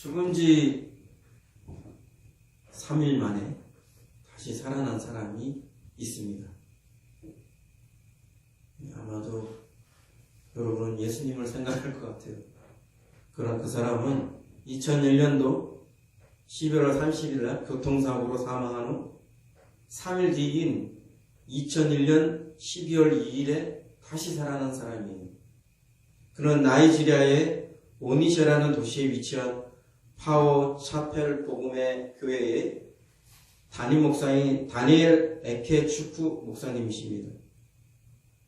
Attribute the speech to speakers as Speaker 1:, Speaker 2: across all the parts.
Speaker 1: 죽은 지 3일 만에 다시 살아난 사람이 있습니다. 아마도 여러분은 예수님을 생각할 것 같아요. 그러나 그 사람은 2001년도 11월 30일 날 교통사고로 사망한 후 3일 뒤인 2001년 12월 2일에 다시 살아난 사람이에요. 그는 나이지리아의 오니셔라는 도시에 위치한 파워 차펠 복음의 교회의 담임 목사인 다니엘 에케 추쿠 목사님이십니다.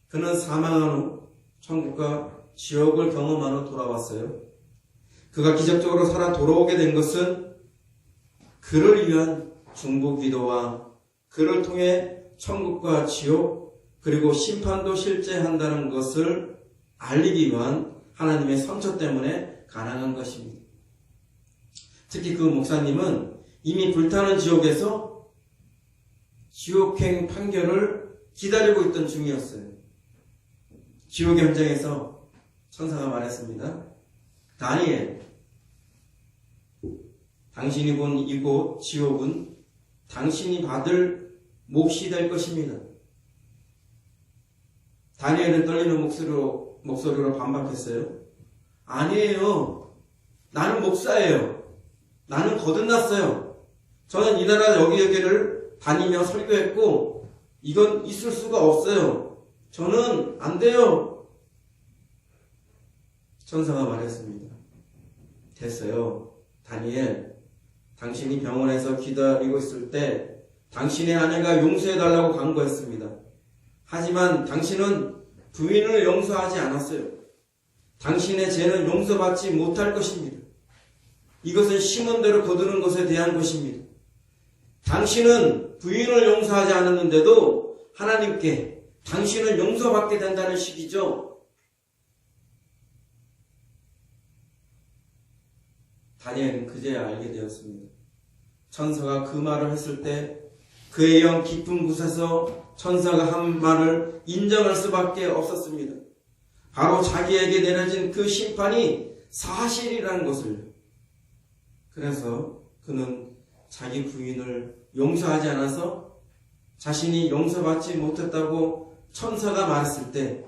Speaker 1: 그는 사망한 후 천국과 지옥을 경험한 후 돌아왔어요. 그가 기적적으로 살아 돌아오게 된 것은 그를 위한 중보 기도와 그를 통해 천국과 지옥 그리고 심판도 실제 한다는 것을 알리기 위한 하나님의 선처 때문에 가능한 것입니다. 특히 그 목사님은 이미 불타는 지옥에서 지옥행 판결을 기다리고 있던 중이었어요. 지옥의 현장에서 천사가 말했습니다. 다니엘, 당신이 본 이곳 지옥은 당신이 받을 몫이 될 것입니다. 다니엘은 떨리는 목소리로 반박했어요. 아니에요. 나는 목사예요. 나는 거듭났어요. 저는 이 나라 여기저기를 다니며 설교했고 이건 있을 수가 없어요. 저는 안 돼요. 천사가 말했습니다. 됐어요. 다니엘, 당신이 병원에서 기다리고 있을 때 당신의 아내가 용서해달라고 간구했습니다. 하지만 당신은 부인을 용서하지 않았어요. 당신의 죄는 용서받지 못할 것입니다. 이것은 심은 대로 거두는 것에 대한 것입니다. 당신은 부인을 용서하지 않았는데도 하나님께 당신은 용서받게 된다는 식이죠. 다니엘은 그제야 알게 되었습니다. 천사가 그 말을 했을 때 그의 영 깊은 곳에서 천사가 한 말을 인정할 수밖에 없었습니다. 바로 자기에게 내려진 그 심판이 사실이라는 것을. 그래서 그는 자기 부인을 용서하지 않아서 자신이 용서받지 못했다고 천사가 말했을 때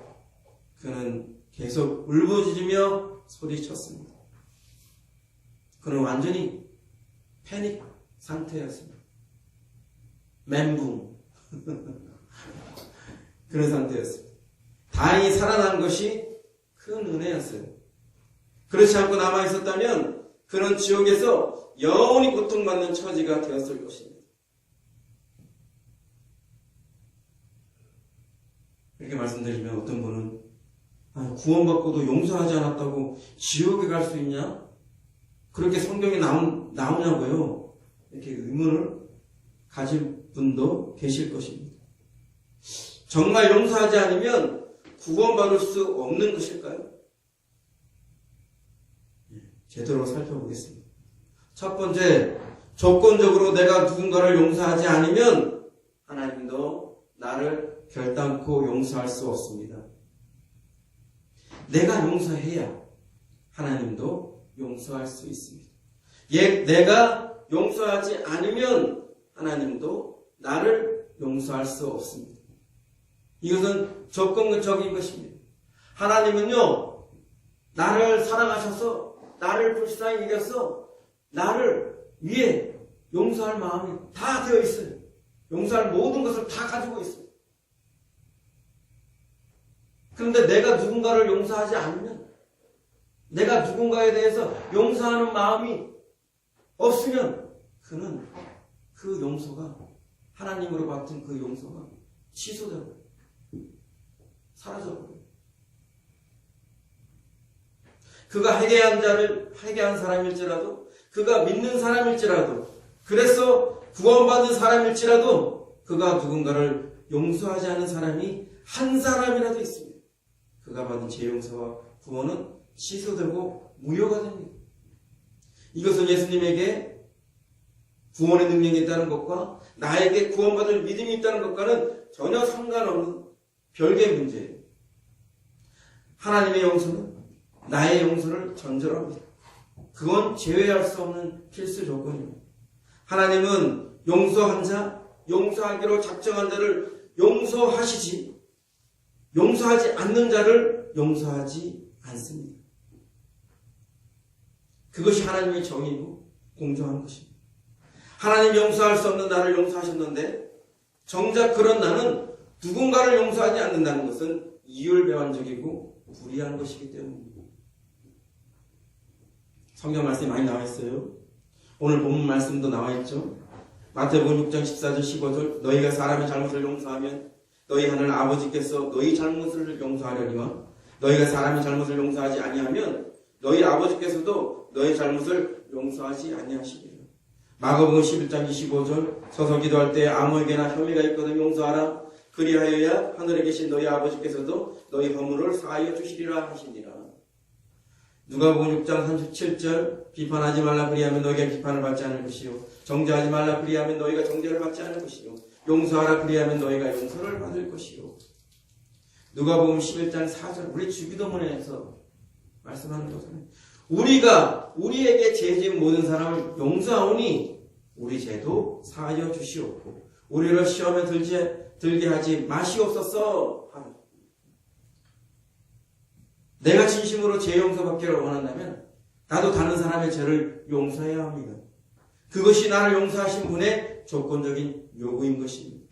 Speaker 1: 그는 계속 울부짖으며 소리쳤습니다. 그는 완전히 패닉 상태였습니다. 멘붕 그런 상태였습니다. 다행히 살아난 것이 큰 은혜였어요. 그렇지 않고 남아있었다면 그는 지옥에서 영원히 고통받는 처지가 되었을 것입니다. 이렇게 말씀드리면 어떤 분은 구원받고도 용서하지 않았다고 지옥에 갈 수 있냐? 그렇게 성경에 나오냐고요? 이렇게 의문을 가질 분도 계실 것입니다. 정말 용서하지 않으면 구원받을 수 없는 것일까요? 제대로 살펴보겠습니다. 첫 번째, 조건적으로 내가 누군가를 용서하지 않으면 하나님도 나를 결단코 용서할 수 없습니다. 내가 용서해야 하나님도 용서할 수 있습니다. 내가 용서하지 않으면 하나님도 나를 용서할 수 없습니다. 이것은 조건적인 것입니다. 하나님은요, 나를 사랑하셔서 나를 불쌍히 여겨서 나를 위해 용서할 마음이 다 되어 있어요. 용서할 모든 것을 다 가지고 있어요. 그런데 내가 누군가를 용서하지 않으면, 내가 누군가에 대해서 용서하는 마음이 없으면 그는 그 용서가, 하나님으로 받은 그 용서가 취소되고 사라져버려요. 그가 회개한 사람일지라도, 그가 믿는 사람일지라도, 그래서 구원받은 사람일지라도 그가 누군가를 용서하지 않은 사람이 한 사람이라도 있습니다. 그가 받은 죄 용서와 구원은 취소되고 무효가 됩니다. 이것은 예수님에게 구원의 능력이 있다는 것과 나에게 구원받을 믿음이 있다는 것과는 전혀 상관없는 별개의 문제예요. 하나님의 용서는 나의 용서를 전제로 합니다. 그건 제외할 수 없는 필수 조건입니다. 하나님은 용서한 자, 용서하기로 작정한 자를 용서하시지, 용서하지 않는 자를 용서하지 않습니다. 그것이 하나님의 정의고 공정한 것입니다. 하나님 용서할 수 없는 나를 용서하셨는데 정작 그런 나는 누군가를 용서하지 않는다는 것은 이율배반적이고 불의한 것이기 때문입니다. 성경 말씀이 많이 나와 있어요. 오늘 본문 말씀도 나와 있죠. 마태복음 6장 14절 15절 너희가 사람의 잘못을 용서하면 너희 하늘 아버지께서 너희 잘못을 용서하려니와 너희가 사람의 잘못을 용서하지 아니하면 너희 아버지께서도 너희 잘못을 용서하지 아니하시리라. 마가복음 11장 25절 서서 기도할 때 아무에게나 혐의가 있거든 용서하라. 그리하여야 하늘에 계신 너희 아버지께서도 너희 허물을 사하여 주시리라 하시니라. 누가복음 6장 37절 비판하지 말라 그리하면 너희가 비판을 받지 않을 것이요 정죄하지 말라 그리하면 너희가 정죄를 받지 않을 것이요 용서하라 그리하면 너희가 용서를 받을 것이요. 누가복음 11장 4절 우리 주기도문에서 말씀하는 것은 우리가 우리에게 죄 지은 모든 사람을 용서하오니 우리 죄도 사하여 주시옵고 우리를 시험에 들게 하지 마시옵소서 하라. 내가 진심으로 죄 용서받기를 원한다면 나도 다른 사람의 죄를 용서해야 합니다. 그것이 나를 용서하신 분의 조건적인 요구인 것입니다.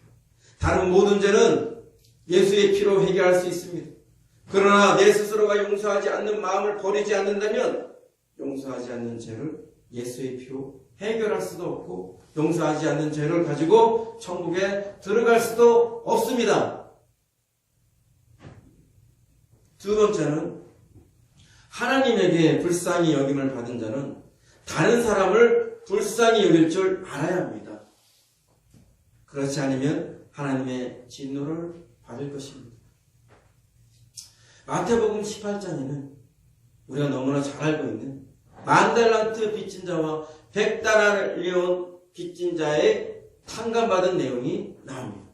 Speaker 1: 다른 모든 죄는 예수의 피로 해결할 수 있습니다. 그러나 내 스스로가 용서하지 않는 마음을 버리지 않는다면 용서하지 않는 죄를 예수의 피로 해결할 수도 없고 용서하지 않는 죄를 가지고 천국에 들어갈 수도 없습니다. 두 번째는 하나님에게 불쌍히 여김을 받은 자는 다른 사람을 불쌍히 여길 줄 알아야 합니다. 그렇지 않으면 하나님의 진노를 받을 것입니다. 마태복음 18장에는 우리가 너무나 잘 알고 있는 10,000달란트 빚진 자와 100데나리온 빚진 자의 탕감받은 내용이 나옵니다.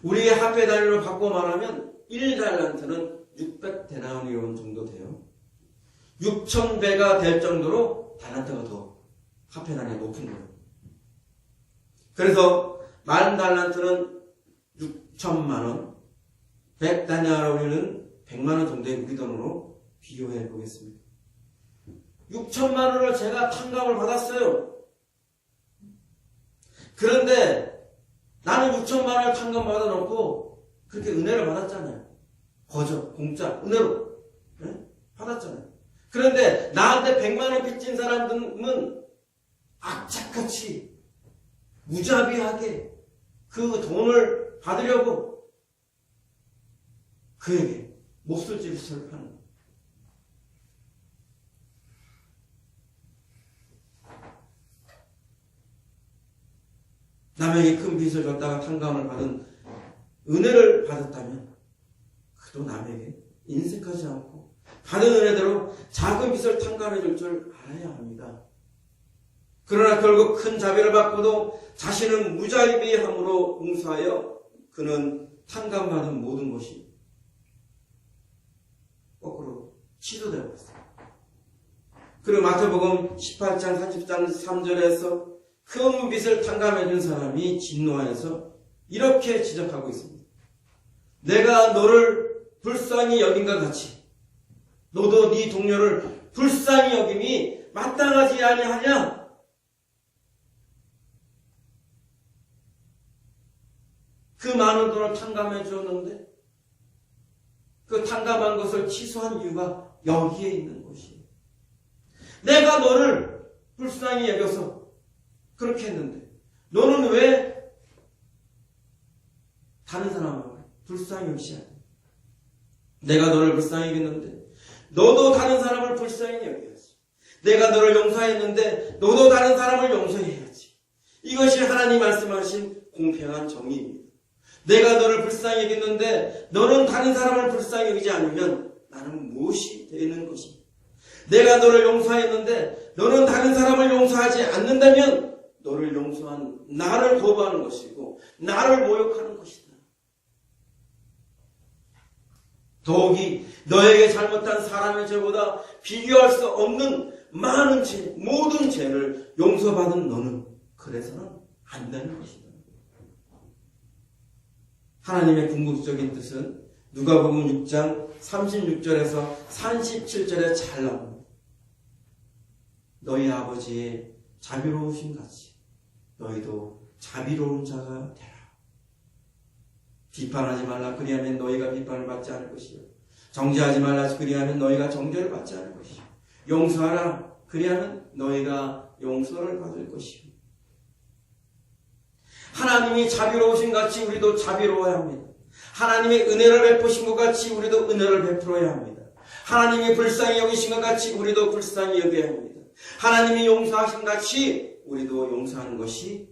Speaker 1: 우리의 화폐 단위로 바꿔 말하면 1달란트는 600데나리온 정도 돼요. 6,000배가 될 정도로 달란트가 더 화폐 단위가 높은 거예요. 그래서 10,000달란트는 6천만원, 100데나리온은 100만원 정도의 우리 돈으로 비교해 보겠습니다. 6천만원을 제가 탕감을 받았어요. 그런데 나는 6천만원을 탕감 받아놓고 그렇게 은혜를 받았잖아요. 거저, 공짜, 은혜로 네? 받았잖아요. 그런데 나한테 100만원 빚진 사람들은 악착같이 무자비하게 그 돈을 받으려고 그에게 몹쓸 짓을 하는 거예요. 남에게 큰 빚을 졌다가 탕감을 받은 은혜를 받았다면 그도 남에게 인색하지 않고 받은 은혜대로 작은 빚을 탕감해 줄 줄 알아야 합니다. 그러나 결국 큰 자비를 받고도 자신은 무자비함으로 응수하여 그는 탕감받은 모든 것이 거꾸로 취소되고 있습니다. 그리고 마태복음 18장 30장 3절에서 큰 빚을 탕감해준 사람이 진노하여서 이렇게 지적하고 있습니다. 내가 너를 불쌍히 여긴과 같이 너도 네 동료를 불쌍히 여김이 마땅하지 아니하냐? 그 많은 돈을 탕감해 주었는데 그 탕감한 것을 취소한 이유가 여기에 있는 것이에요. 내가 너를 불쌍히 여겨서 그렇게 했는데 너는 왜 다른 사람을 불쌍히 여기지 않냐? 내가 너를 불쌍히 여겼는데 너도 다른 사람을 불쌍히 여겨야지. 내가 너를 용서했는데 너도 다른 사람을 용서해야지. 이것이 하나님 말씀하신 공평한 정의입니다. 내가 너를 불쌍히 여겼는데 너는 다른 사람을 불쌍히 여기지 않으면 나는 무엇이 되는 것입니까? 내가 너를 용서했는데 너는 다른 사람을 용서하지 않는다면 너를 용서한 나를 거부하는 것이고 나를 모욕하는 것이다. 더욱이 너에게 잘못한 사람의 죄보다 비교할 수 없는 많은 죄, 모든 죄를 용서받은 너는 그래서는 안 되는 것이다. 하나님의 궁극적인 뜻은 누가복음 6장 36절에서 37절에 잘 나옵니다. 너희 아버지의 자비로우신 같이 너희도 자비로운 자가 되라. 비판하지 말라. 그리하면 너희가 비판을 받지 않을 것이요. 정죄하지 말라. 그리하면 너희가 정죄를 받지 않을 것이요. 용서하라. 그리하면 너희가 용서를 받을 것이요. 하나님이 자비로우신 같이 우리도 자비로워야 합니다. 하나님의 은혜를 베푸신 것 같이 우리도 은혜를 베풀어야 합니다. 하나님이 불쌍히 여기신 것 같이 우리도 불쌍히 여겨야 합니다. 하나님이 용서하신 것 같이 우리도 용서하는 것이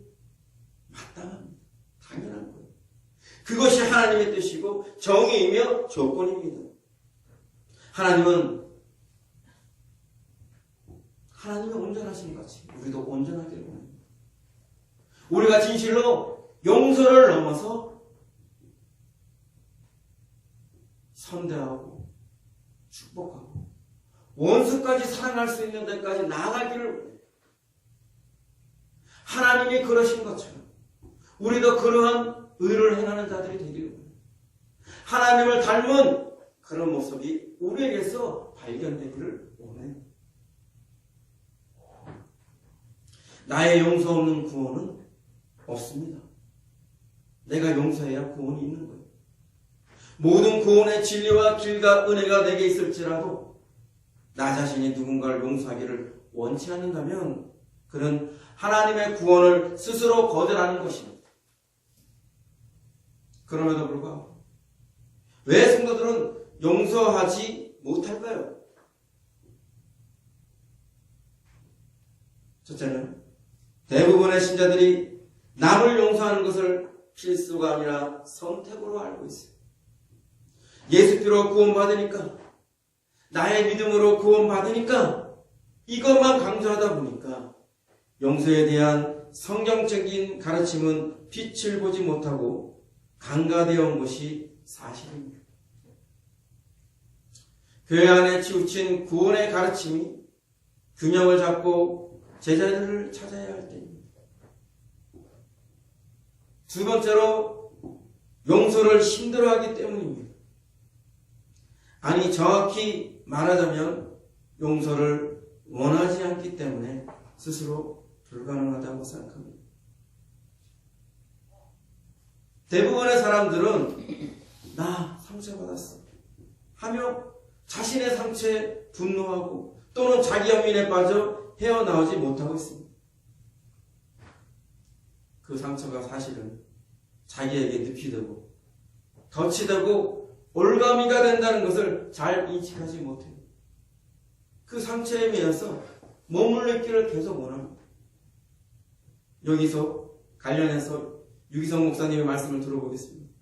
Speaker 1: 마땅합니다. 당연한 거예요. 그것이 하나님의 뜻이고 정의이며 조건입니다. 하나님은 온전하신 것 같이 우리도 온전하기를 원합니다. 우리가 진실로 용서를 넘어서 선대하고 축복하고 원수까지 사랑할 수 있는 데까지 나아가기를 원해요. 하나님이 그러신 것처럼 우리도 그러한 의를 행하는 자들이 되기를 원해요. 하나님을 닮은 그런 모습이 우리에게서 발견되기를 원해요. 나의 용서 없는 구원은 없습니다. 내가 용서해야 구원이 있는 거예요. 모든 구원의 진리와 길과 은혜가 내게 있을지라도 나 자신이 누군가를 용서하기를 원치 않는다면 그는 하나님의 구원을 스스로 거절하는 것입니다. 그럼에도 불구하고 왜 성도들은 용서하지 못할까요? 첫째는 대부분의 신자들이 남을 용서하는 것을 필수가 아니라 선택으로 알고 있어요. 예수 피로 구원받으니까, 나의 믿음으로 구원받으니까 이것만 강조하다 보니까 용서에 대한 성경적인 가르침은 빛을 보지 못하고 간과되어 온 것이 사실입니다. 교회 안에 치우친 구원의 가르침이 균형을 잡고 제자들을 찾아야 할 때입니다. 두 번째로 용서를 힘들어하기 때문입니다. 아니 정확히 말하자면 용서를 원하지 않기 때문에 스스로 불가능하다고 생각합니다. 대부분의 사람들은 나 상처받았어 하며 자신의 상처에 분노하고 또는 자기 연민에 빠져 헤어나오지 못하고 있습니다. 그 상처가 사실은 자기에게 늪이 되고 덫이 되고 올가미가 된다는 것을 잘 인식하지 못해요. 그 상처에 매여서 머물러 있기를 계속 원합니다. 여기서 관련해서 유기성 목사님의 말씀을 들어보겠습니다.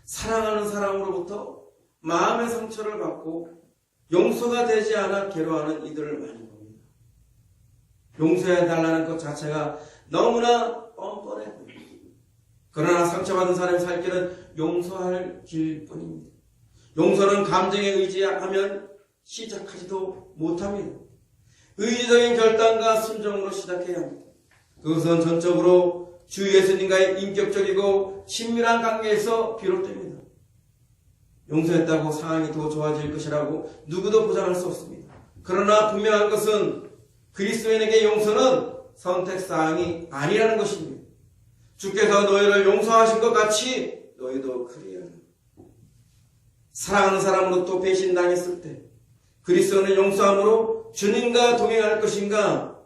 Speaker 1: 사랑하는 사람으로부터 마음의 상처를 받고 용서가 되지 않아 괴로워하는 이들을 많이 봅니다. 용서해달라는 것 자체가 너무나 뻔뻔해 보입니다. 그러나 상처받은 사람이 살 길은 용서할 길뿐입니다. 용서는 감정에 의지하면 시작하지도 못합니다. 의지적인 결단과 순종으로 시작해야 합니다. 그것은 전적으로 주 예수님과의 인격적이고 친밀한 관계에서 비롯됩니다. 용서했다고 상황이 더 좋아질 것이라고 누구도 보장할 수 없습니다. 그러나 분명한 것은 그리스도인에게 용서는 선택사항이 아니라는 것입니다. 주께서 너희를 용서하신 것 같이 너희도 그리하라. 사랑하는 사람으로부터 배신당했을 때 그리스도는 용서함으로 주님과 동행할 것인가?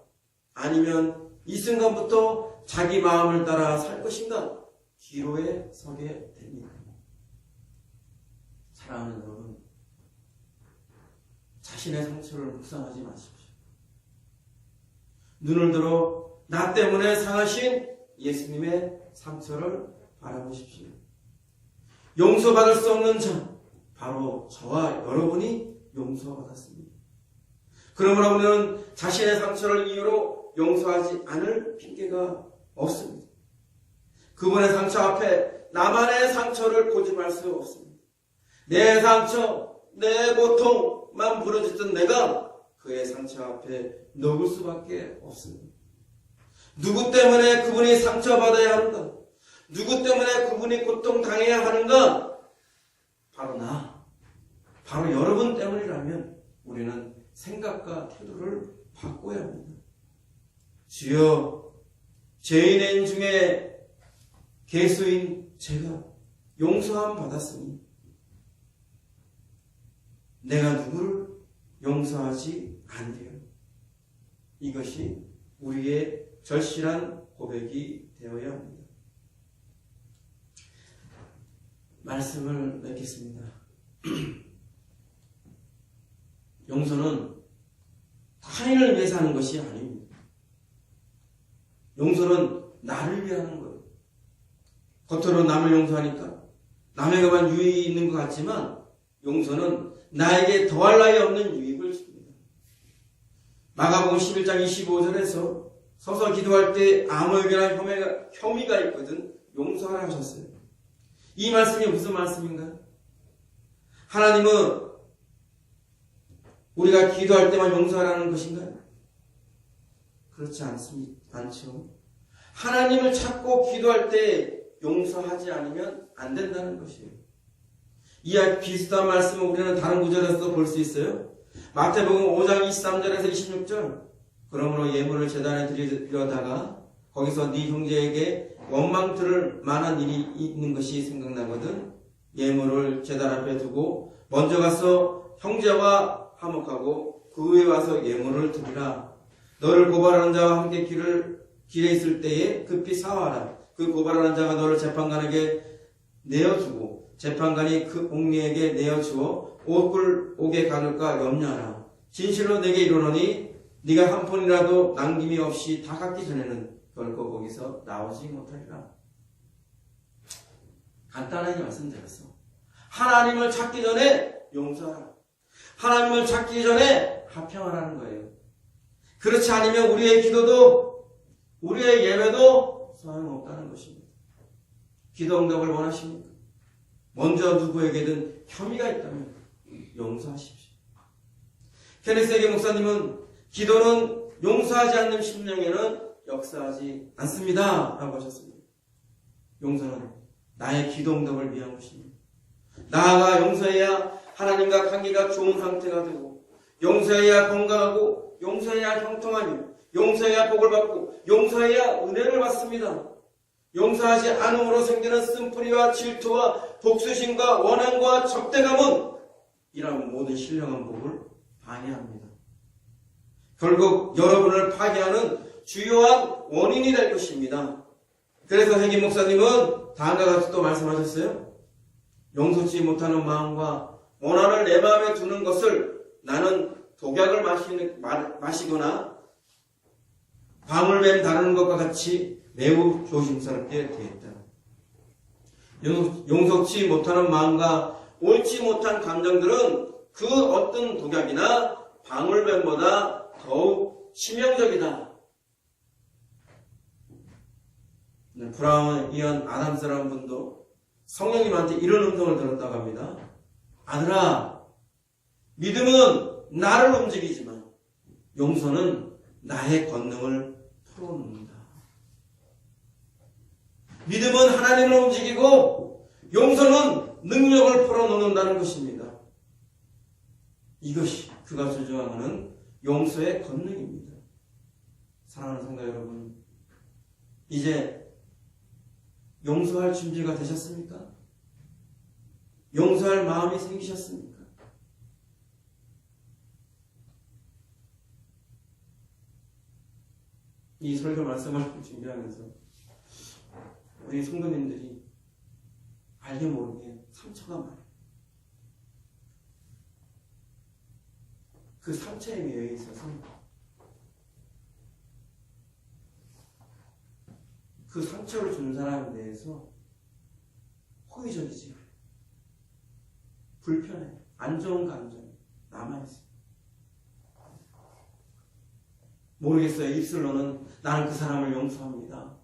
Speaker 1: 아니면 이 순간부터 자기 마음을 따라 살 것인가? 기로에 서게 됩니다. 사랑하는 여러분, 자신의 상처를 묵상하지 마십시오. 눈을 들어 나 때문에 상하신 예수님의 상처를 바라보십시오. 용서받을 수 없는 자, 바로 저와 여러분이 용서받았습니다. 그러므로 우리는 자신의 상처를 이유로 용서하지 않을 핑계가 없습니다. 그분의 상처 앞에 나만의 상처를 고집할 수 없습니다. 내 상처, 내 고통만 부러졌던 내가 그의 상처 앞에 녹을 수밖에 없습니다. 누구 때문에 그분이 상처받아야 하는가? 누구 때문에 그분이 고통당해야 하는가? 바로 바로 여러분 때문이라면 우리는 생각과 태도를 바꿔야 합니다. 주여, 죄인인 중에 괴수인 제가 용서함 받았으니 내가 누구를 용서하지 않으려. 이것이 우리의 절실한 고백이 되어야 합니다. 말씀을 맺겠습니다. 용서는 타인을 위해서 하는 것이 아닙니다. 용서는 나를 위해 하는 거예요. 겉으로 남을 용서하니까 남에게만 유익이 있는 것 같지만 용서는 나에게 더할 나위 없는 유익을 줍니다. 마가복음 11장 25절에서 서서 기도할 때 아무에게나 혐의가 있거든 용서하라 하셨어요. 이 말씀이 무슨 말씀인가요? 하나님은 우리가 기도할 때만 용서하라는 것인가요? 그렇지 않죠. 하나님을 찾고 기도할 때 용서하지 않으면 안 된다는 것이에요. 이 비슷한 말씀을 우리는 다른 구절에서도 볼 수 있어요. 마태복음 5장 23절에서 26절. 그러므로 예물을 제단에 드리려다가 거기서 네 형제에게 원망 들을 만한 일이 있는 것이 생각나거든 예물을 제단 앞에 두고 먼저 가서 형제와 화목하고 그 후에 와서 예물을 드리라. 너를 고발하는 자와 함께 길에 있을 때에 급히 사와라. 그 고발하는 자가 너를 재판관에게 내어주고 재판관이 그 옥리에게 내어주어 옥에 가둘까 염려하라. 진실로 내게 이르노니 네가 한 푼이라도 남김이 없이 다 갚기 전에는 결코 거기서 나오지 못하리라. 간단하게 말씀드렸어. 하나님을 찾기 전에 용서하라. 하나님을 찾기 전에 화평하라는 거예요. 그렇지 않으면 우리의 기도도 우리의 예배도 소용없다는 것입니다. 기도 응답을 원하십니까? 먼저 누구에게든 혐의가 있다면 용서하십시오. 케니스 에게 목사님은 기도는 용서하지 않는 심령에는 역사하지 않습니다 라고 하셨습니다. 용서는 나의 기도 응답을 위한 것입니다. 나아가 용서해야 하나님과 관계가 좋은 상태가 되고 용서해야 건강하고 용서해야 형통하며 용서해야 복을 받고 용서해야 은혜를 받습니다. 용서하지 않음으로 생기는 쓴뿌리와 질투와 복수심과 원한과 적대감은 이런 모든 신령한 복을 방해합니다. 결국 여러분을 파괴하는 주요한 원인이 될 것입니다. 그래서 해김 목사님은 다음과 같이 또 말씀하셨어요. 용서치 못하는 마음과 원한을 내 마음에 두는 것을 나는 독약을 마시거나 방울뱀 다루는 것과 같이 매우 조심스럽게 되었다. 용서치 못하는 마음과 옳지 못한 감정들은 그 어떤 독약이나 방울뱀보다 더욱 치명적이다. 브라운 이언 아담스라는 분도 성령님한테 이런 음성을 들었다고 합니다. 아들아, 믿음은 나를 움직이지만 용서는 나의 권능을 풀어놓는다. 믿음은 하나님을 움직이고 용서는 능력을 풀어놓는다는 것입니다. 이것이 그가 주장하는 용서의 권능입니다. 사랑하는 성도 여러분, 이제 용서할 준비가 되셨습니까? 용서할 마음이 생기셨습니까? 이 설교 말씀을 준비하면서 우리 성도님들이 알게 모르게 상처가 많아요. 그 상처에 매여 있어서 그 상처를 준 사람에 대해서 호의적이지 않아요. 불편해. 안 좋은 감정이 남아있어요. 모르겠어요. 입술로는 나는 그 사람을 용서합니다.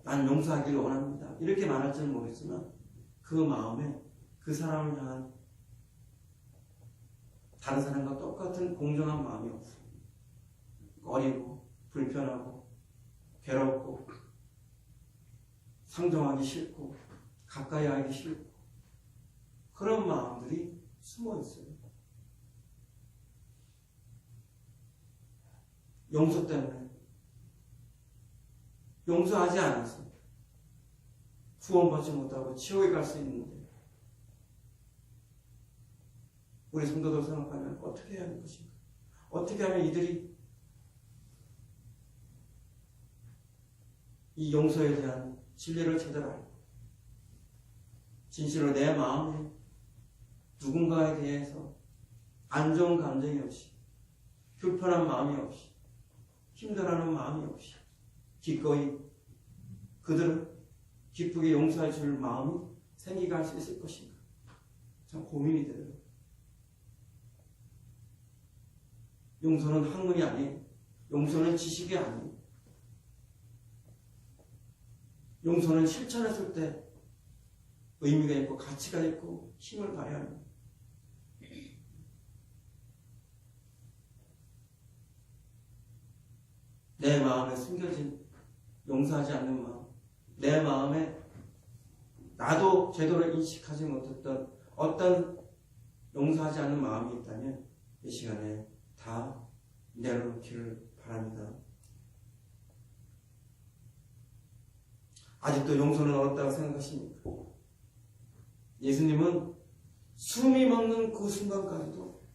Speaker 1: 난 용서하기를 원합니다. 이렇게 말할지는 모르겠지만 그 마음에 그 사람을 향한 다른 사람과 똑같은 공정한 마음이 없어요. 어리고 불편하고 괴롭고 상종하기 싫고 가까이 하기 싫고 그런 마음들이 숨어 있어요. 용서 때문에 용서하지 않아서 구원받지 못하고 지옥에 갈 수 있는데 우리 성도들 생각하면 어떻게 해야 하는 것인가? 어떻게 하면 이들이 이 용서에 대한 진리를 제대로 알고 진실로 내 마음에 누군가에 대해서 안 좋은 감정이 없이 불편한 마음이 없이 힘들어하는 마음이 없이 기꺼이 그들을 기쁘게 용서해 줄 마음이 생기게 할 수 있을 것인가? 참 고민이 돼요. 용서는 학문이 아니에요. 용서는 지식이 아니에요. 용서는 실천했을 때 의미가 있고 가치가 있고 힘을 발휘하는 거예요. 내 마음에 숨겨진 용서하지 않는 마음, 내 마음에 나도 제대로 인식하지 못했던 어떤 용서하지 않는 마음이 있다면 이 시간에 다 내려놓기를 바랍니다. 아직도 용서는 어렵다고 생각하십니까? 예수님은 숨이 멎는 그 순간까지도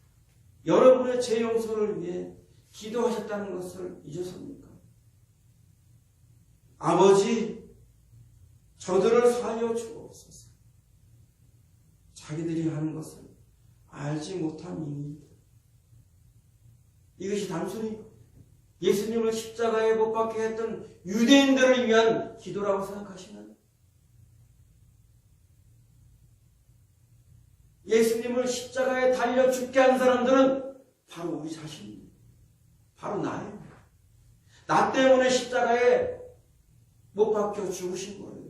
Speaker 1: 여러분의 죄 용서를 위해 기도하셨다는 것을 잊으십니까? 아버지, 저들을 사하여 주옵소서. 자기들이 하는 것을 알지 못함이니이다. 이것이 단순히 예수님을 십자가에 못 박게 했던 유대인들을 위한 기도라고 생각하시나요? 예수님을 십자가에 달려 죽게 한 사람들은 바로 우리 자신입니다. 바로 나예요. 나 때문에 십자가에 못 박혀 죽으신 거예요.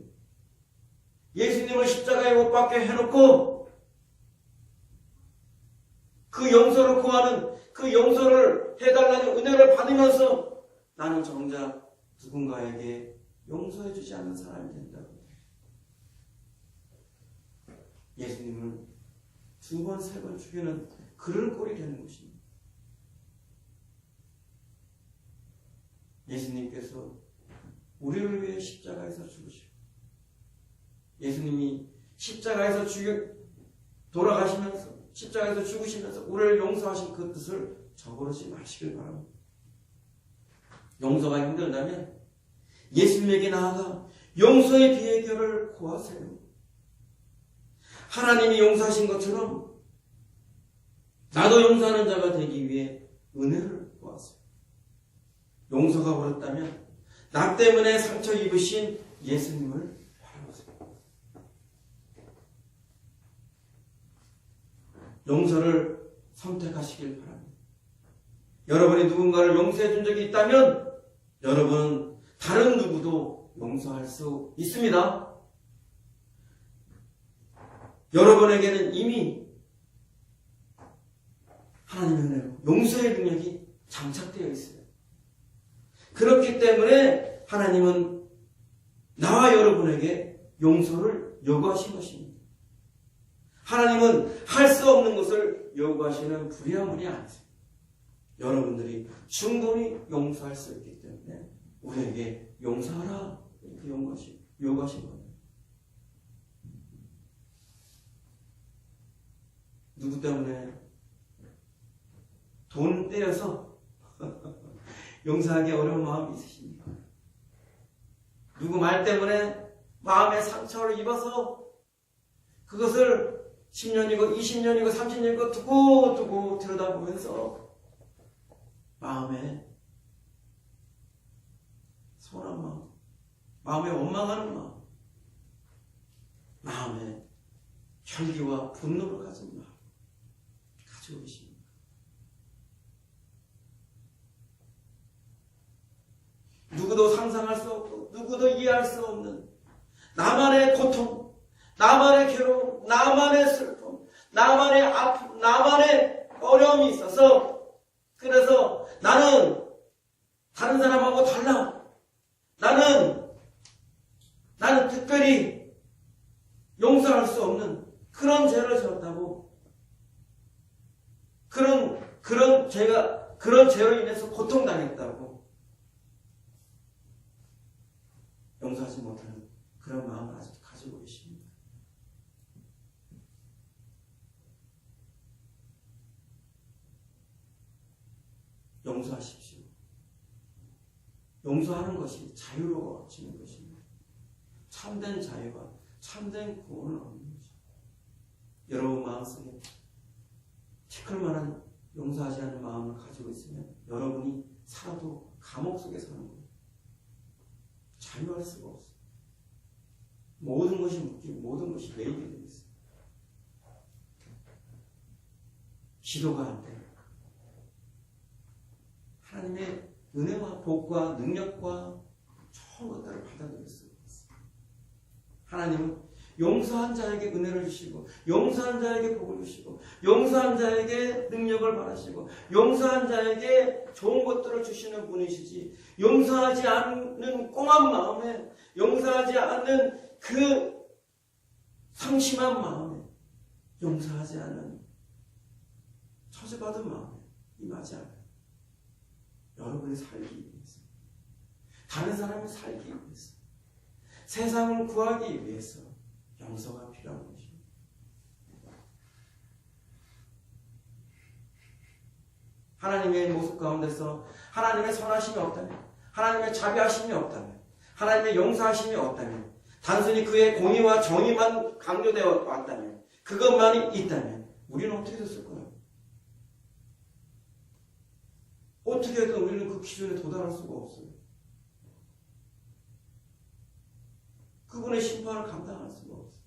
Speaker 1: 예수님을 십자가에 못 박게 해놓고 그 용서를 구하는 그 용서를 해달라는 은혜를 받으면서 나는 정작 누군가에게 용서해주지 않는 사람이 된다고. 예수님을 2번, 3번 죽이는 그런 꼴이 되는 것입니다. 예수님께서 우리를 위해 십자가에서 죽으시고 예수님이 십자가에서 돌아가시면서 십자가에서 죽으시면서 우리를 용서하신 그 뜻을 저버리지 마시길 바랍니다. 용서가 힘들다면 예수님에게 나아가 용서의 비결을 구하세요. 하나님이 용서하신 것처럼 나도 용서하는 자가 되기 위해 은혜를 구하세요. 용서가 어렵다면 나 때문에 상처 입으신 예수님을 바라보세요. 용서를 선택하시길 바랍니다. 여러분이 누군가를 용서해 준 적이 있다면 여러분은 다른 누구도 용서할 수 있습니다. 여러분에게는 이미 하나님의 은혜로 용서의 능력이 장착되어 있어요. 그렇기 때문에 하나님은 나와 여러분에게 용서를 요구하신 것입니다. 하나님은 할 수 없는 것을 요구하시는 불의한 분이 아니세요. 여러분들이 충분히 용서할 수 있기 때문에 우리에게 용서하라 이렇게 요구하신 겁니다. 누구 때문에 돈 떼어서 용서하기 어려운 마음이 있으십니까? 누구 말 때문에 마음에 상처를 입어서 그것을 10년이고 20년이고 30년이고 두고 들여다보면서 마음에 서운한 마음, 마음에 원망하는 마음, 마음에 혈기와 분노를 가진 마음 가지고 계십니다. 누구도 상상할 수 없고 누구도 이해할 수 없는 나만의 고통, 나만의 괴로움, 나만의 슬픔, 나만의 아픔, 나만의 어려움이 있어서 그래서 나는 다른 사람하고 달라. 나는 특별히 용서할 수 없는 그런 죄를 지었다고. 그런 죄로 인해서 고통당했다고. 용서하지 못하는 그런 마음을 아직도 가지고 계십니다. 용서하십시오. 용서하는 것이 자유로워지는 것입니다. 참된 자유와 참된 구원을 얻는 것입니다. 여러분 마음속에 티끌만한 용서하지 않는 마음을 가지고 있으면 여러분이 살아도 감옥 속에 사는 거예요. 자유할 수가 없어요. 모든 것이 묶이고 모든 것이 매이게 되어 있어요. 기도가 안 돼요. 하나님의 은혜와 복과 능력과 좋은 것들을 받아들일 수가 있어요. 하나님은 용서한 자에게 은혜를 주시고 용서한 자에게 복을 주시고 용서한 자에게 능력을 바라시고 용서한 자에게 좋은 것들을 주시는 분이시지, 용서하지 않는 꽁한 마음에, 용서하지 않는 그 상심한 마음에, 용서하지 않는 처지받은 마음에 임하지 않아요. 여러분이 살기 위해서, 다른 사람이 살기 위해서, 세상을 구하기 위해서 용서가 필요한 것입니다. 하나님의 모습 가운데서 하나님의 선하심이 없다면, 하나님의 자비하심이 없다면, 하나님의 용서하심이 없다면, 단순히 그의 공의와 정의만 강조되어 왔다면, 그것만이 있다면 우리는 어떻게 됐을 거예요? 어떻게든 우리는 그 기준에 도달할 수가 없어요. 그분의 심판을 감당할 수가 없어요.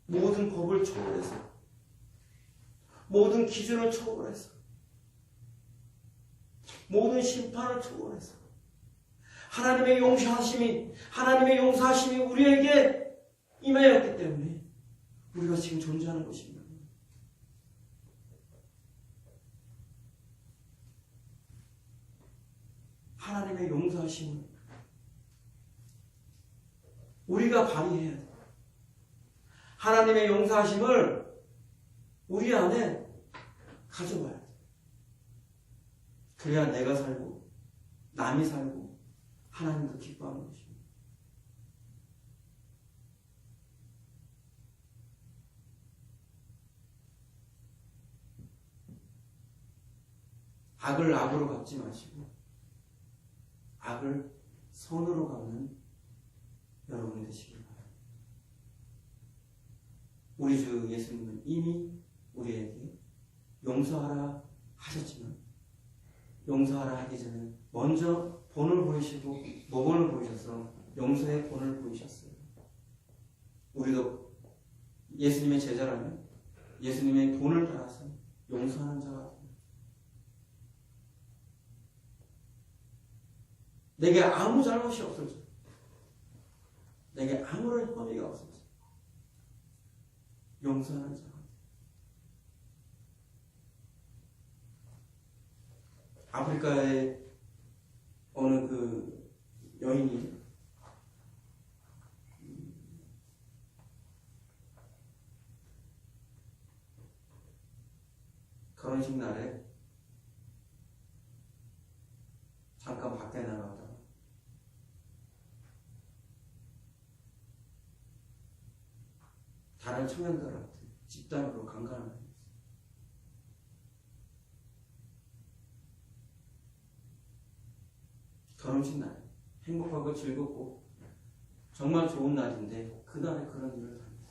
Speaker 1: 모든 법을 초월해서, 모든 기준을 초월해서, 모든 심판을 초월해서 하나님의 용서하심이 우리에게 임하였기 때문에 우리가 지금 존재하는 것입니다. 하나님의 용서하심을 우리가 발휘해야 돼요. 하나님의 용서하심을 우리 안에 가져와야 돼요. 그래야 내가 살고 남이 살고 하나님도 기뻐하는 것입니다. 악을 악으로 갚지 마시고 악을 선으로 갚는 여러분이 되시길 바랍니다. 우리 주 예수님은 이미 우리에게 용서하라 하셨지만 용서하라 하기 전에 먼저 본을 보이시고 모본을 보이셔서 용서의 본을 보이셨어요. 우리도 예수님의 제자라면 예수님의 본을 따라서 용서하는 자가 됩니다. 내게 아무 잘못이 없어져, 내게 아무런 혐의가 없어져 용서하는 자가 됩니다. 아프리카의 어느 그 여인이 결혼식 날에 잠깐 밖에 나가다가 다른 청년들한테 집단으로 강간을 했어요. 결혼식 날 행복하고 즐겁고 정말 좋은 날인데 그날에 그런 일을 당했어요.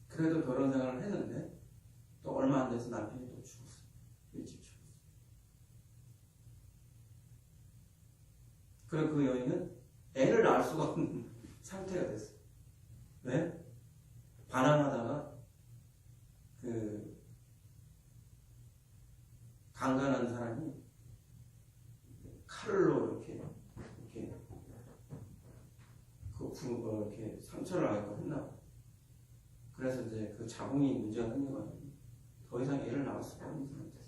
Speaker 1: 그래도 결혼 생활을 했는데 또 얼마 안 돼서 남편이 또 죽었어요. 일찍 죽었어요. 그리고 그 여인은 애를 낳을 수가 없는 상태가 됐어요. 왜? 반항하다가 그 강간한 사람이 칼로 이렇게 이렇게 상처를 하고 했나. 그래서 이제 그 자궁이 문제가 생겨가지고 더 이상 애를 낳을 수가 없는 상황이 됐어요.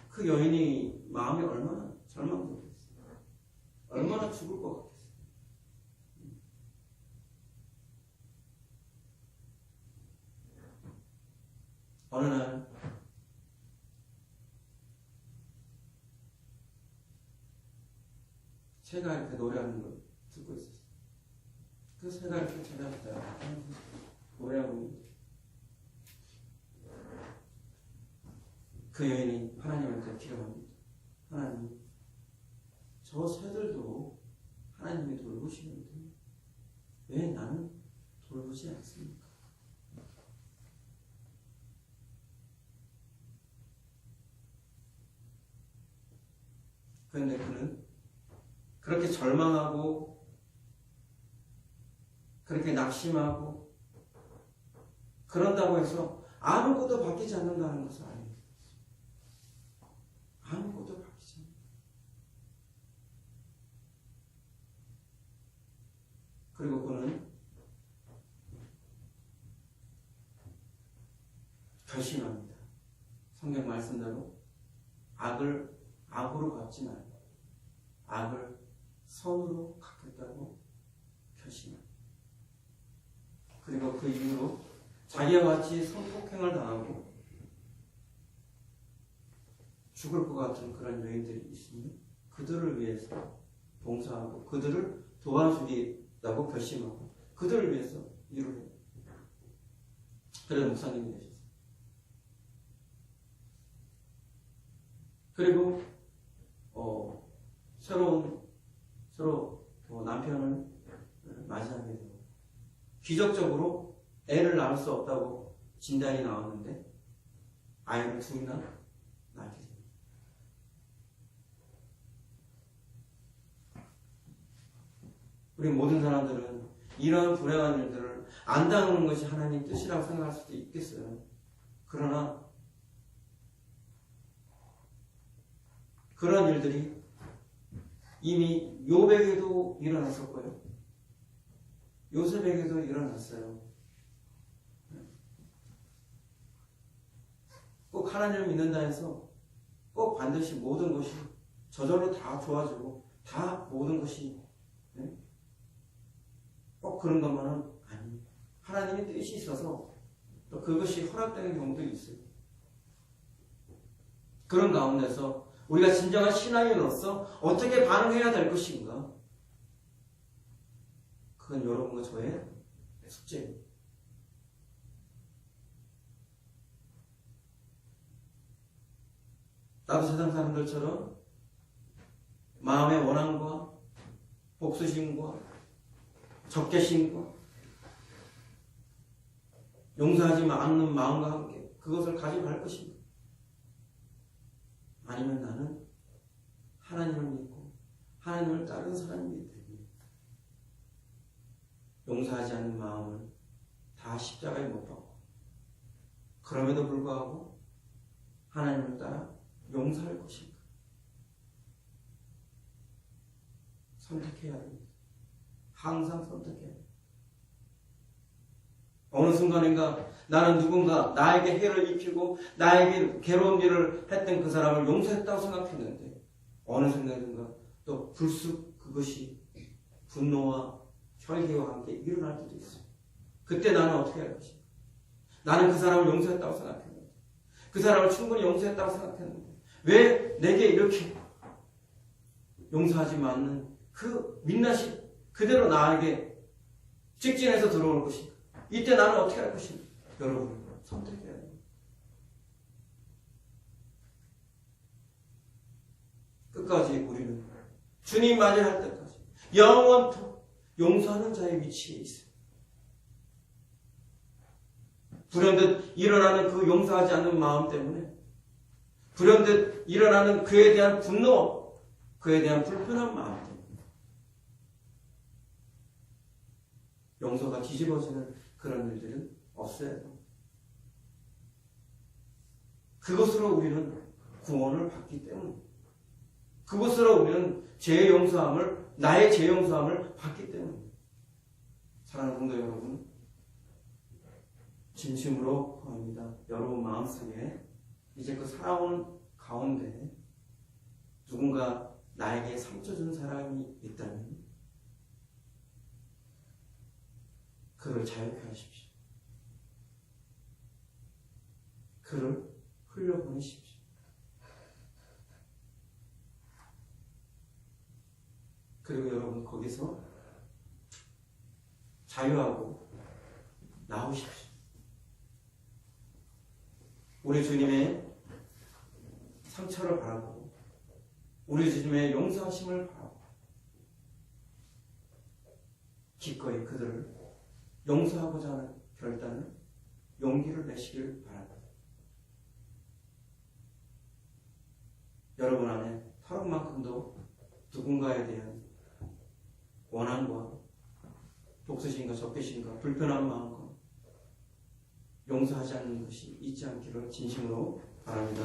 Speaker 1: 그 여인이 마음이 얼마나 절망적이었어요. 얼마나 죽을 것 같겠어요. 어느 날 새가 이렇게 노래하는 걸 듣고 있었어요. 그 새가 이렇게 찾아왔다 노래하고 있는데 그 여인이 하나님한테 기도합니다. 하나님, 저 새들도 하나님이 돌보시는데 왜 나는 돌보지 않습니까? 그런데 그는 그렇게 절망하고 그렇게 낙심하고 그런다고 해서 아무것도 바뀌지 않는다는 것을 알아요. 아무것도 바뀌지 않는다. 그리고 그는 결심합니다. 성경 말씀대로 악을 악으로 갚지 말고 악을 선으로 갚겠다고 결심합니다. 그리고 그 이후로 자기와 같이 성폭행을 당하고 죽을 것 같은 그런 여인들이 있으면 그들을 위해서 봉사하고 그들을 도와주겠다고 결심하고 그들을 위해서 일을 해요. 그래서 목사님이 되셨어요. 그리고 새로 남편을 맞이하게 되고 기적적으로 애를 낳을 수 없다고 진단이 나왔는데 아이를 둘이나 낳게 됩니다. 우리 모든 사람들은 이러한 불행한 일들을 안 당하는 것이 하나님 뜻이라고 생각할 수도 있겠어요. 그러나 그런 일들이 이미 욥에게도 일어났었고요. 요셉에게도 일어났어요. 꼭 하나님을 믿는다 해서 꼭 반드시 모든 것이 저절로 다 좋아지고 다 모든 것이 꼭 그런 것만은 아닙니다. 하나님의 뜻이 있어서 또 그것이 허락되는 경우도 있어요. 그런 가운데서 우리가 진정한 신앙인으로서 어떻게 반응해야 될 것인가? 그건 여러분과 저의 숙제입니다. 나도 세상 사람들처럼 마음의 원함과 복수심과 적개심과 용서하지 않는 마음과 함께 그것을 가지고 갈 것입니다. 아니면 나는 하나님을 믿고 하나님을 따르는 사람이기 때문에 용서하지 않는 마음을 다 십자가에 못 박고 그럼에도 불구하고 하나님을 따라 용서할 것인가? 선택해야 합니다. 항상 선택해야 합니다. 어느 순간인가 나는 누군가 나에게 해를 입히고 나에게 괴로운 일을 했던 그 사람을 용서했다고 생각했는데 어느 순간인가 또 불쑥 그것이 분노와 혈기와 함께 일어날 때도 있어요. 그때 나는 어떻게 할 것인가? 나는 그 사람을 용서했다고 생각했는데 그 사람을 충분히 용서했다고 생각했는데 왜 내게 이렇게 용서하지 않는 그 민낯이 그대로 나에게 직진해서 들어올 것인가? 이때 나는 어떻게 할 것인가? 여러분 선택해야 합니다. 끝까지 우리는 주님 맞이할 때까지 영원토록 용서하는 자의 위치에 있어요. 불현듯 일어나는 그 용서하지 않는 마음 때문에 불현듯 일어나는 그에 대한 분노, 그에 대한 불편한 마음 때문에 용서가 뒤집어지는 그런 일들은 없어요. 그것으로 우리는 구원을 받기 때문에, 그것으로 우리는 나의 죄 용서함을 받기 때문에. 사랑하는 성도 여러분, 진심으로 구합니다. 여러분 마음속에 이제 그 살아오는 가운데 누군가 나에게 상처 준 사람이 있다면 그를 자유케 하십시오. 그를 흘려보내십시오. 그리고 여러분 거기서 자유하고 나오십시오. 우리 주님의 상처를 바라보고 우리 주님의 용서하심을 바라보고 기꺼이 그들을 용서하고자 하는 결단을 용기를 내시길 바랍니다. 여러분 안에 털은만큼도 누군가에 대한 원한과 독수심과 적개심과 불편한 마음과 용서하지 않는 것이 있지 않기를 진심으로 바랍니다.